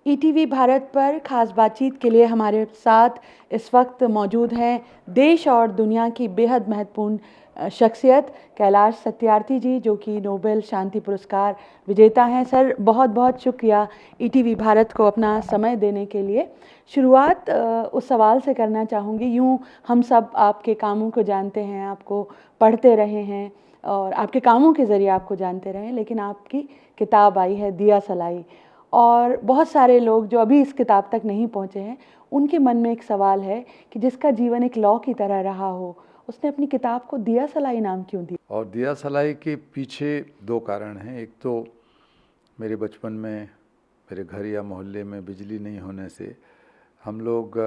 ETV Bharat पर खास बातचीत के लिए हमारे साथ इस वक्त मौजूद हैं देश और दुनिया की बेहद महत्वपूर्ण शख्सियत कैलाश सत्यार्थी जी, जो कि नोबेल शांति पुरस्कार विजेता हैं। सर, बहुत बहुत शुक्रिया ईटीवी भारत को अपना समय देने के लिए। शुरुआत उस सवाल से करना चाहूँगी। यूँ हम सब आपके कामों को जानते हैं, आपको पढ़ते रहे हैं और आपके कामों के ज़रिए आपको जानते रहे हैं, लेकिन आपकी किताब आई है दिया सलाई, और बहुत सारे लोग जो अभी इस किताब तक नहीं पहुंचे हैं, उनके मन में एक सवाल है कि जिसका जीवन एक लौ की तरह रहा हो, उसने अपनी किताब को दिया सलाई नाम क्यों दिया? और दिया सलाई के पीछे दो कारण हैं। एक तो मेरे बचपन में मेरे घर या मोहल्ले में बिजली नहीं होने से हम लोग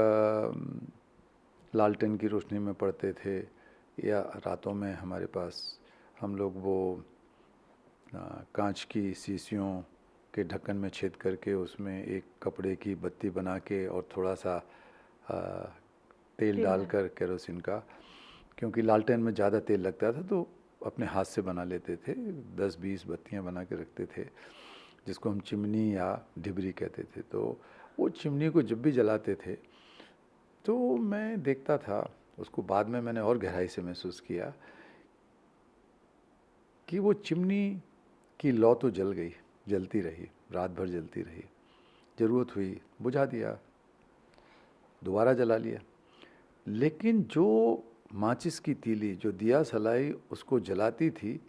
लालटेन की रोशनी में पढ़ते थे, या रातों में हमारे पास हम लोग वो कांच की शीशियों के ढक्कन में छेद करके उसमें एक कपड़े की बत्ती बना के और थोड़ा सा तेल डालकर केरोसिन का, क्योंकि लालटेन में ज़्यादा तेल लगता था तो अपने हाथ से बना लेते थे। 10-20 बत्तियां बना के रखते थे, जिसको हम चिमनी या ढिबरी कहते थे। तो वो चिमनी को जब भी जलाते थे तो मैं देखता था उसको। बाद में मैंने और गहराई से महसूस किया कि वो चिमनी की लौ तो जल गई, जलती रही, रात भर जलती रही। ज़रूरत हुई बुझा दिया, दोबारा जला लिया। लेकिन जो माचिस की तीली, जो दिया सलाई उसको जलाती थी,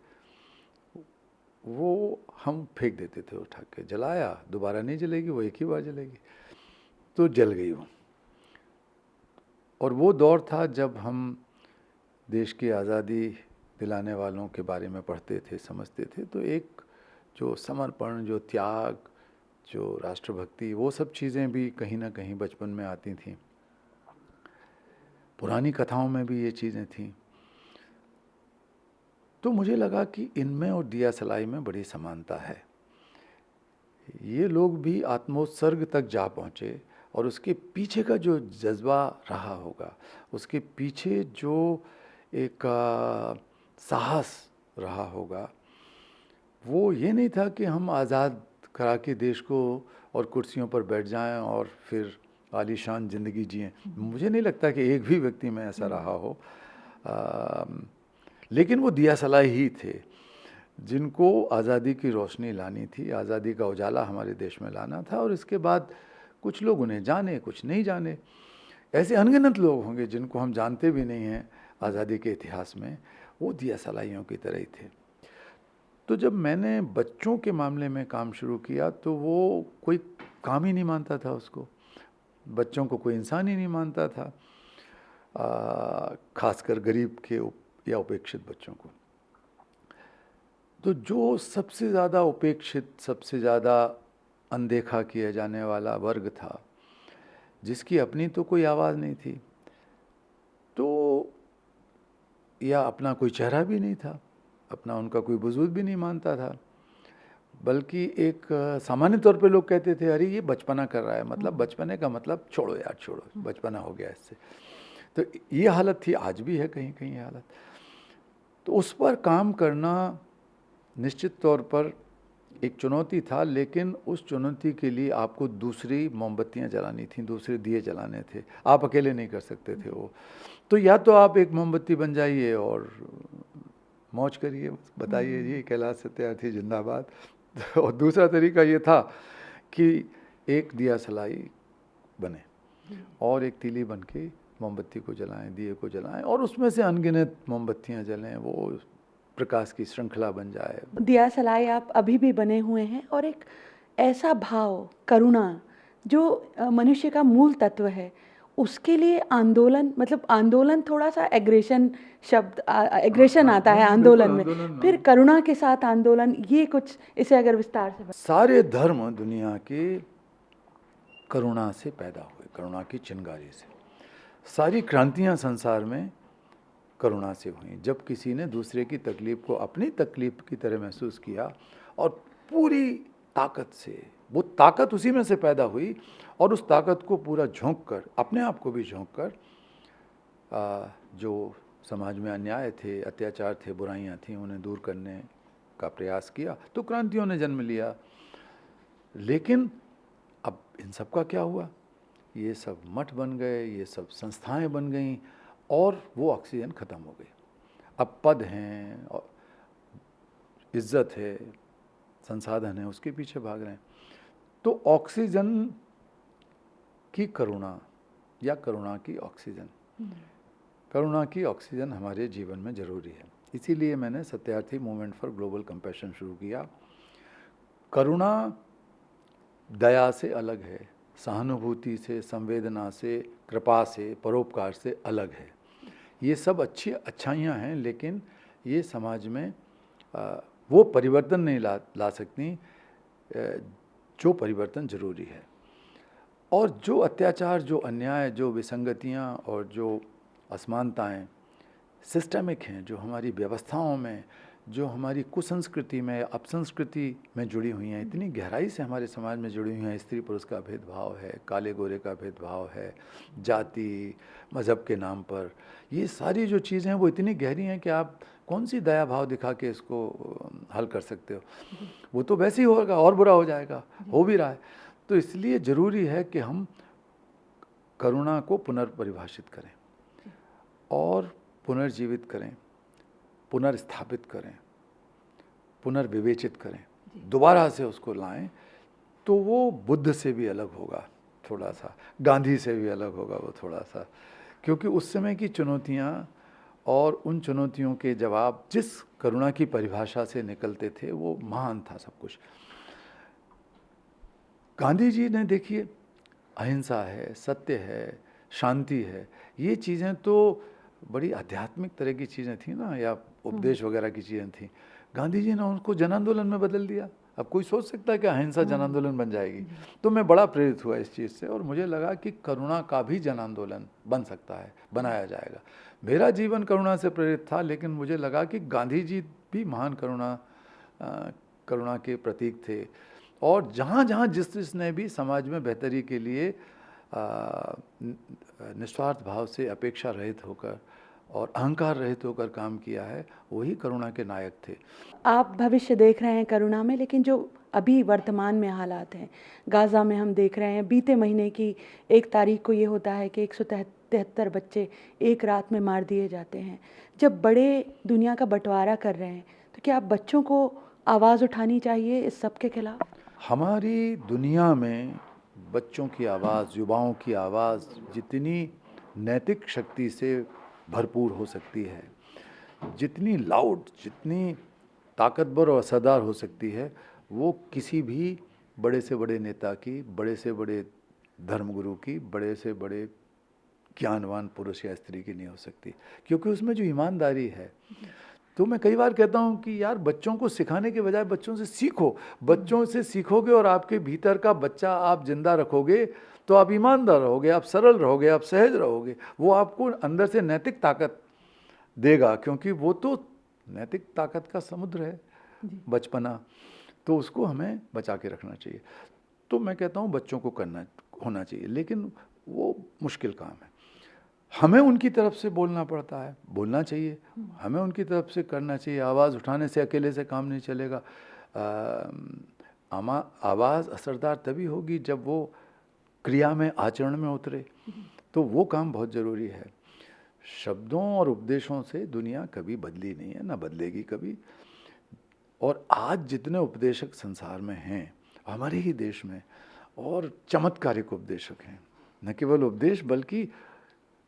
वो हम फेंक देते थे उठा के। जलाया, दोबारा नहीं जलेगी, वो एक ही बार जलेगी। तो जल गई वो। और वो दौर था जब हम देश की आज़ादी दिलाने वालों के बारे में पढ़ते थे, समझते थे। तो एक जो समर्पण, जो त्याग, जो राष्ट्रभक्ति, वो सब चीज़ें भी कहीं ना कहीं बचपन में आती थीं। पुरानी कथाओं में भी ये चीज़ें थीं। तो मुझे लगा कि इनमें और दिया सलाई में बड़ी समानता है। ये लोग भी आत्मोत्सर्ग तक जा पहुँचे, और उसके पीछे का जो जज्बा रहा होगा, उसके पीछे जो एक साहस रहा होगा, वो ये नहीं था कि हम आज़ाद करा के देश को और कुर्सियों पर बैठ जाएं और फिर आलीशान ज़िंदगी जिएं। मुझे नहीं लगता कि एक भी व्यक्ति में ऐसा रहा हो। लेकिन वो दिया सलाई ही थे जिनको आज़ादी की रोशनी लानी थी, आज़ादी का उजाला हमारे देश में लाना था। और इसके बाद कुछ लोग उन्हें जाने, कुछ नहीं जाने। ऐसे अनगिनत लोग होंगे जिनको हम जानते भी नहीं हैं आज़ादी के इतिहास में। वो दिया सलाइयों की तरह ही थे। तो जब मैंने बच्चों के मामले में काम शुरू किया तो वो कोई काम ही नहीं मानता था उसको। बच्चों को कोई इंसान ही नहीं मानता था, खासकर गरीब के या उपेक्षित बच्चों को। तो जो सबसे ज़्यादा उपेक्षित, सबसे ज़्यादा अनदेखा किया जाने वाला वर्ग था, जिसकी अपनी तो कोई आवाज़ नहीं थी, तो या अपना कोई चेहरा भी नहीं था, अपना उनका कोई वजूद भी नहीं मानता था, बल्कि एक सामान्य तौर पे लोग कहते थे, अरे ये बचपना कर रहा है, मतलब बचपने का मतलब छोड़ो यार, छोड़ो, बचपना हो गया इससे। तो ये हालत थी, आज भी है कहीं कहीं हालत। तो उस पर काम करना निश्चित तौर पर एक चुनौती था, लेकिन उस चुनौती के लिए आपको दूसरी मोमबत्तियां जलानी थी, दूसरे दिए जलाने थे। आप अकेले नहीं कर सकते थे वो। तो या तो आप एक मोमबत्ती बन जाइए और मौज करिए, बताइए जी कैलाश सत्यार्थी जिंदाबाद। और दूसरा तरीका ये था कि एक दिया सलाई बने और एक तीली बन के मोमबत्ती को जलाएं, दिए को जलाएं, और उसमें से अनगिनत मोमबत्तियां जलें, वो प्रकाश की श्रृंखला बन जाए। दिया सलाई आप अभी भी बने हुए हैं, और एक ऐसा भाव, करुणा, जो मनुष्य का मूल तत्व है, उसके लिए आंदोलन, मतलब आंदोलन थोड़ा सा एग्रेशन शब्द, एग्रेशन आता है आंदोलन में, फिर करुणा के साथ आंदोलन, ये कुछ इसे अगर विस्तार से सारे धर्म दुनिया के करुणा से पैदा हुए, करुणा की चिंगारी से। सारी क्रांतियां संसार में करुणा से हुई। जब किसी ने दूसरे की तकलीफ को अपनी तकलीफ की तरह महसूस किया और पूरी ताकत से, वो ताकत उसी में से पैदा हुई, और उस ताकत को पूरा झोंक कर, अपने आप को भी झोंक कर, जो समाज में अन्याय थे, अत्याचार थे, बुराइयां थीं, उन्हें दूर करने का प्रयास किया। तो क्रांतियों ने जन्म लिया। लेकिन अब इन सब का क्या हुआ? ये सब मठ बन गए, ये सब संस्थाएं बन गईं और वो ऑक्सीजन ख़त्म हो गई। अब पद हैं और इज्जत है, संसाधन है, उसके पीछे भाग रहे हैं। तो ऑक्सीजन की करुणा या करुणा की ऑक्सीजन, करुणा की ऑक्सीजन हमारे जीवन में ज़रूरी है। इसीलिए मैंने Satyarthi movement for global compassion शुरू किया। करुणा दया से अलग है, सहानुभूति से, संवेदना से, कृपा से, परोपकार से अलग है। ये सब अच्छी अच्छाइयाँ हैं, लेकिन ये समाज में वो परिवर्तन नहीं ला सकती जो परिवर्तन ज़रूरी है। और जो अत्याचार, जो अन्याय, जो विसंगतियाँ और जो असमानताएं सिस्टमिक हैं, जो हमारी व्यवस्थाओं में, जो हमारी कुसंस्कृति में, अपसंस्कृति में जुड़ी हुई हैं, इतनी गहराई से हमारे समाज में जुड़ी हुई हैं। स्त्री पुरुष का भेदभाव है, काले गोरे का भेदभाव है, जाति मज़हब के नाम पर, ये सारी जो चीज़ें हैं वो इतनी गहरी हैं कि आप कौन सी दया भाव दिखा के इसको हल कर सकते हो? वो तो वैसे ही होगा और बुरा हो जाएगा, हो भी रहा है। तो इसलिए ज़रूरी है कि हम करुणा को पुनर्परिभाषित करें और पुनर्जीवित करें, पुनर्स्थापित करें, पुनर्विवेचित करें, दोबारा से उसको लाएं। तो वो बुद्ध से भी अलग होगा थोड़ा सा, गांधी से भी अलग होगा वो थोड़ा सा, क्योंकि उस समय की चुनौतियाँ और उन चुनौतियों के जवाब जिस करुणा की परिभाषा से निकलते थे वो महान था सब कुछ। गांधी जी ने देखिए, अहिंसा है, सत्य है, शांति है, ये चीज़ें तो बड़ी आध्यात्मिक तरह की चीज़ें थी ना, या उपदेश वगैरह की चीज़ें थी। गांधी जी ने उनको जन आंदोलन में बदल दिया। अब कोई सोच सकता है कि अहिंसा जन आंदोलन बन जाएगी? तो मैं बड़ा प्रेरित हुआ इस चीज़ से और मुझे लगा कि करुणा का भी जन आंदोलन बन सकता है, बनाया जाएगा। मेरा जीवन करुणा से प्रेरित था, लेकिन मुझे लगा कि गांधी जी भी महान करुणा के प्रतीक थे। और जहाँ जहाँ जिसने भी समाज में बेहतरी के लिए निस्वार्थ भाव से अपेक्षा रहित होकर और अहंकार रहित होकर काम किया है, वही करुणा के नायक थे। आप भविष्य देख रहे हैं करुणा में, लेकिन जो अभी वर्तमान में हालात हैं, गाज़ा में हम देख रहे हैं, बीते महीने की 1 तारीख को ये होता है कि 173 बच्चे एक रात में मार दिए जाते हैं। जब बड़े दुनिया का बंटवारा कर रहे हैं, तो क्या बच्चों को आवाज़ उठानी चाहिए इस सब के खिलाफ? हमारी दुनिया में बच्चों की आवाज़, युवाओं की आवाज़ जितनी नैतिक शक्ति से भरपूर हो सकती है, जितनी लाउड, जितनी ताकतवर और असरदार हो सकती है, वो किसी भी बड़े से बड़े नेता की, बड़े से बड़े धर्मगुरु की, बड़े से बड़े ज्ञानवान पुरुष या स्त्री की नहीं हो सकती, क्योंकि उसमें जो ईमानदारी है। तो मैं कई बार कहता हूँ कि यार, बच्चों को सिखाने के बजाय बच्चों से सीखो। बच्चों से सीखोगे और आपके भीतर का बच्चा आप जिंदा रखोगे तो आप ईमानदार रहोगे, आप सरल रहोगे, आप सहज रहोगे। वो आपको अंदर से नैतिक ताकत देगा, क्योंकि वो तो नैतिक ताकत का समुद्र है बचपना, तो उसको हमें बचा के रखना चाहिए। तो मैं कहता हूँ बच्चों को होना चाहिए, लेकिन वो मुश्किल काम है। हमें उनकी तरफ से बोलना पड़ता है, बोलना चाहिए, हमें उनकी तरफ से करना चाहिए। आवाज़ उठाने से अकेले से काम नहीं चलेगा। आवाज़ असरदार तभी होगी जब वो क्रिया में, आचरण में उतरे, तो वो काम बहुत ज़रूरी है। शब्दों और उपदेशों से दुनिया कभी बदली नहीं है, ना बदलेगी कभी। और आज जितने उपदेशक संसार में हैं, हमारे ही देश में, और चमत्कारिक उपदेशक हैं, न केवल उपदेश बल्कि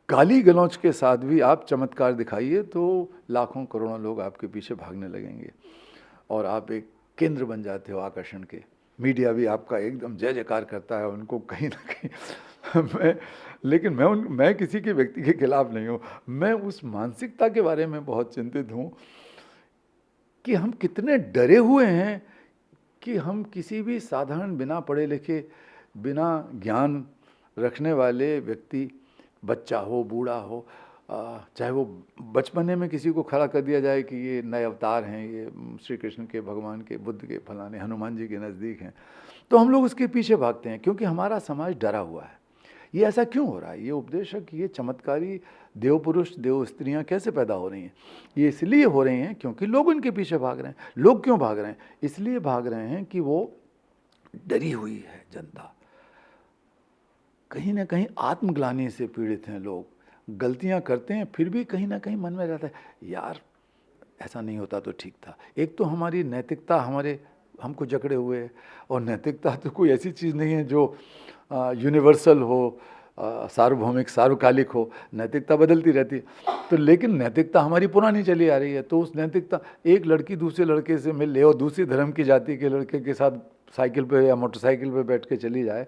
गाली गलौच के साथ भी आप चमत्कार दिखाइए तो लाखों करोड़ों लोग आपके पीछे भागने लगेंगे और आप एक केंद्र बन जाते हो आकर्षण के। मीडिया भी आपका एकदम जय जयकार करता है उनको कहीं ना कहीं। लेकिन मैं किसी के व्यक्ति के खिलाफ नहीं हूँ। मैं उस मानसिकता के बारे में बहुत चिंतित हूँ कि हम कितने डरे हुए हैं कि हम किसी भी साधारण, बिना पढ़े लिखे, बिना ज्ञान रखने वाले व्यक्ति, बच्चा हो, बूढ़ा हो, चाहे वो बचपने में किसी को खड़ा कर दिया जाए कि ये नए अवतार हैं, ये श्री कृष्ण के, भगवान के, बुद्ध के, फलाने हनुमान जी के नज़दीक हैं, तो हम लोग उसके पीछे भागते हैं, क्योंकि हमारा समाज डरा हुआ है। ये ऐसा क्यों हो रहा है? ये उपदेशक, ये चमत्कारी देव पुरुष, देव स्त्रियाँ कैसे पैदा हो रही हैं? ये इसलिए हो रही हैं क्योंकि लोग उनके पीछे भाग रहे हैं। लोग क्यों भाग रहे हैं? इसलिए भाग रहे हैं कि वो डरी हुई है जनता, कहीं ना कहीं आत्मग्लानि से पीड़ित हैं लोग, गलतियां करते हैं फिर भी कहीं ना कहीं मन में रहता है यार ऐसा नहीं होता तो ठीक था। एक तो हमारी नैतिकता हमको जकड़े हुए है, और नैतिकता तो कोई ऐसी चीज़ नहीं है जो यूनिवर्सल हो, सार्वभौमिक सार्वकालिक हो। नैतिकता बदलती रहती है, तो लेकिन नैतिकता हमारी पुरानी चली आ रही है। तो उस नैतिकता, एक लड़की दूसरे लड़के से मिल ले और दूसरी धर्म की जाति के लड़के के साथ साइकिल पे या मोटरसाइकिल पे बैठ के चली जाए,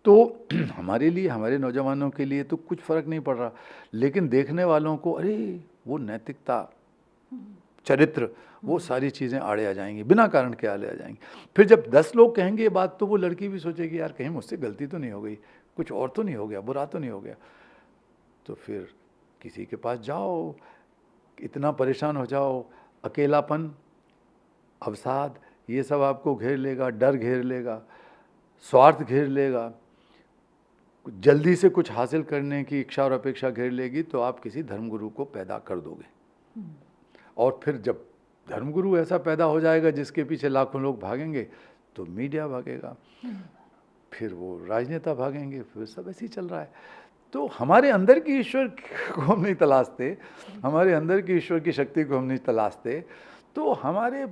तो हमारे लिए, हमारे नौजवानों के लिए तो कुछ फ़र्क नहीं पड़ रहा, लेकिन देखने वालों को अरे वो नैतिकता, चरित्र, वो सारी चीज़ें आड़े आ जाएंगी, बिना कारण के आड़े आ जाएंगी। फिर जब 10 लोग कहेंगे ये बात, तो वो लड़की भी सोचेगी यार कहीं मुझसे गलती तो नहीं हो गई, कुछ और तो नहीं हो गया, बुरा तो नहीं हो गया। तो फिर किसी के पास जाओ, इतना परेशान हो जाओ, अकेलापन, अवसाद, ये सब आपको घेर लेगा, डर घेर लेगा, स्वार्थ घेर लेगा, जल्दी से कुछ हासिल करने की इच्छा और अपेक्षा घेर लेगी, तो आप किसी धर्मगुरु को पैदा कर दोगे। और फिर जब धर्मगुरु ऐसा पैदा हो जाएगा जिसके पीछे लाखों लोग भागेंगे, तो मीडिया भागेगा, फिर वो राजनेता भागेंगे, फिर सब ऐसे ही चल रहा है। तो हमारे अंदर की ईश्वर को हम नहीं तलाशते, हमारे अंदर की ईश्वर की शक्ति को हम नहीं तलाशते, तो हमारे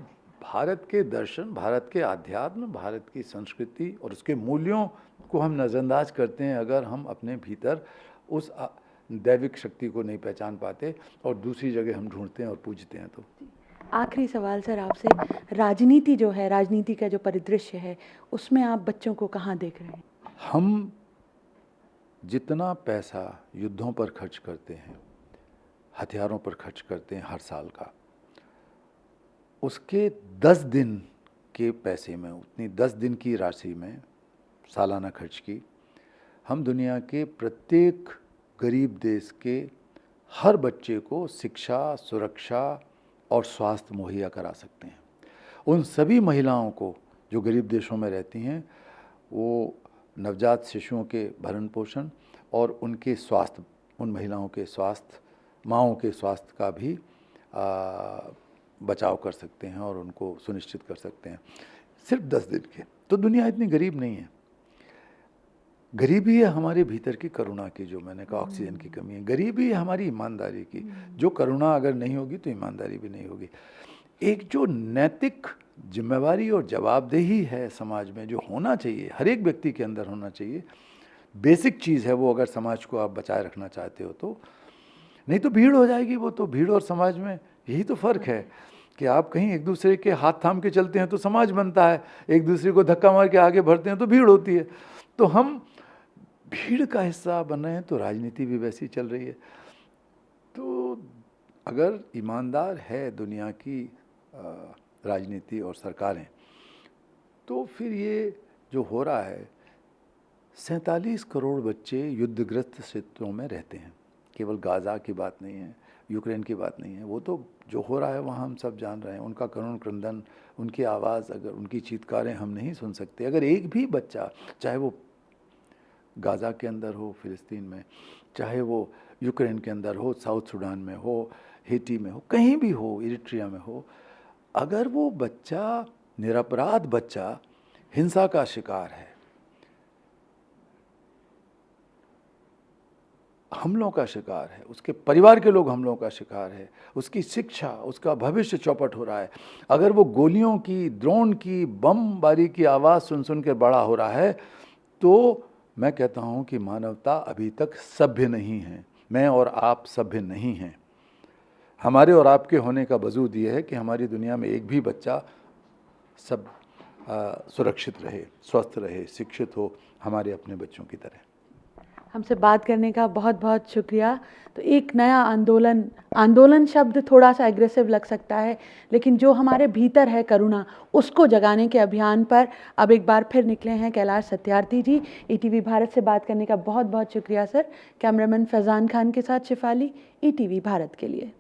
भारत के दर्शन, भारत के आध्यात्म, भारत की संस्कृति और उसके मूल्यों को हम नज़रअंदाज करते हैं अगर हम अपने भीतर उस दैविक शक्ति को नहीं पहचान पाते और दूसरी जगह हम ढूंढते हैं और पूजते हैं। तो आखिरी सवाल सर आपसे, राजनीति जो है, राजनीति का जो परिदृश्य है, उसमें आप बच्चों को कहाँ देख रहे हैं? हम जितना पैसा युद्धों पर खर्च करते हैं, हथियारों पर खर्च करते हैं हर साल का, उसके 10 दिन के पैसे में, उतनी 10 दिन की राशि में सालाना खर्च की, हम दुनिया के प्रत्येक गरीब देश के हर बच्चे को शिक्षा, सुरक्षा और स्वास्थ्य मुहैया करा सकते हैं। उन सभी महिलाओं को जो गरीब देशों में रहती हैं, वो नवजात शिशुओं के भरण पोषण और उनके स्वास्थ्य, उन महिलाओं के स्वास्थ्य, माँओं के स्वास्थ्य का भी बचाव कर सकते हैं और उनको सुनिश्चित कर सकते हैं, सिर्फ 10 दिन के। तो दुनिया इतनी गरीब नहीं है। गरीबी है हमारे भीतर की करुणा की, जो मैंने कहा ऑक्सीजन की कमी है। गरीबी है हमारी ईमानदारी की, जो करुणा अगर नहीं होगी तो ईमानदारी भी नहीं होगी। एक जो नैतिक जिम्मेवारी और जवाबदेही है समाज में, जो होना चाहिए, हर एक व्यक्ति के अंदर होना चाहिए, बेसिक चीज़ है वो, अगर समाज को आप बचाए रखना चाहते हो तो। नहीं तो भीड़ हो जाएगी। वो तो भीड़ और समाज में यही तो फ़र्क है कि आप कहीं एक दूसरे के हाथ थाम के चलते हैं तो समाज बनता है, एक दूसरे को धक्का मार के आगे बढ़ते हैं तो भीड़ होती है। तो हम भीड़ का हिस्सा बन रहे हैं, तो राजनीति भी वैसी चल रही है। तो अगर ईमानदार है दुनिया की राजनीति और सरकारें, तो फिर ये जो हो रहा है, 47 करोड़ बच्चे युद्धग्रस्त क्षेत्रों में रहते हैं। केवल गाज़ा की बात नहीं है, यूक्रेन की बात नहीं है, वो तो जो हो रहा है वहाँ हम सब जान रहे हैं। उनका करुण क्रंदन, उनकी आवाज़, अगर उनकी चीत्कारें हम नहीं सुन सकते, अगर एक भी बच्चा, चाहे वो गाज़ा के अंदर हो, फ़िलिस्तीन में, चाहे वो यूक्रेन के अंदर हो, साउथ सूडान में हो, हेटी में हो, कहीं भी हो, इरिट्रिया में हो, अगर वो बच्चा, निरपराध बच्चा, हिंसा का शिकार है, हमलों का शिकार है, उसके परिवार के लोग हमलों का शिकार है, उसकी शिक्षा, उसका भविष्य चौपट हो रहा है, अगर वो गोलियों की, ड्रोन की, बमबारी की आवाज़ सुन सुन के बड़ा हो रहा है, तो मैं कहता हूँ कि मानवता अभी तक सभ्य नहीं है। मैं और आप सभ्य नहीं हैं। हमारे और आपके होने का वजूद ये है कि हमारी दुनिया में एक भी बच्चा सब सुरक्षित रहे, स्वस्थ रहे, शिक्षित हो, हमारे अपने बच्चों की तरह। हमसे बात करने का बहुत बहुत शुक्रिया। तो एक नया आंदोलन शब्द थोड़ा सा एग्रेसिव लग सकता है, लेकिन जो हमारे भीतर है करुणा, उसको जगाने के अभियान पर अब एक बार फिर निकले हैं कैलाश सत्यार्थी जी। ईटीवी भारत से बात करने का बहुत बहुत शुक्रिया सर। कैमरामैन फैज़ान खान के साथ शिफाली, ईटीवी भारत के लिए।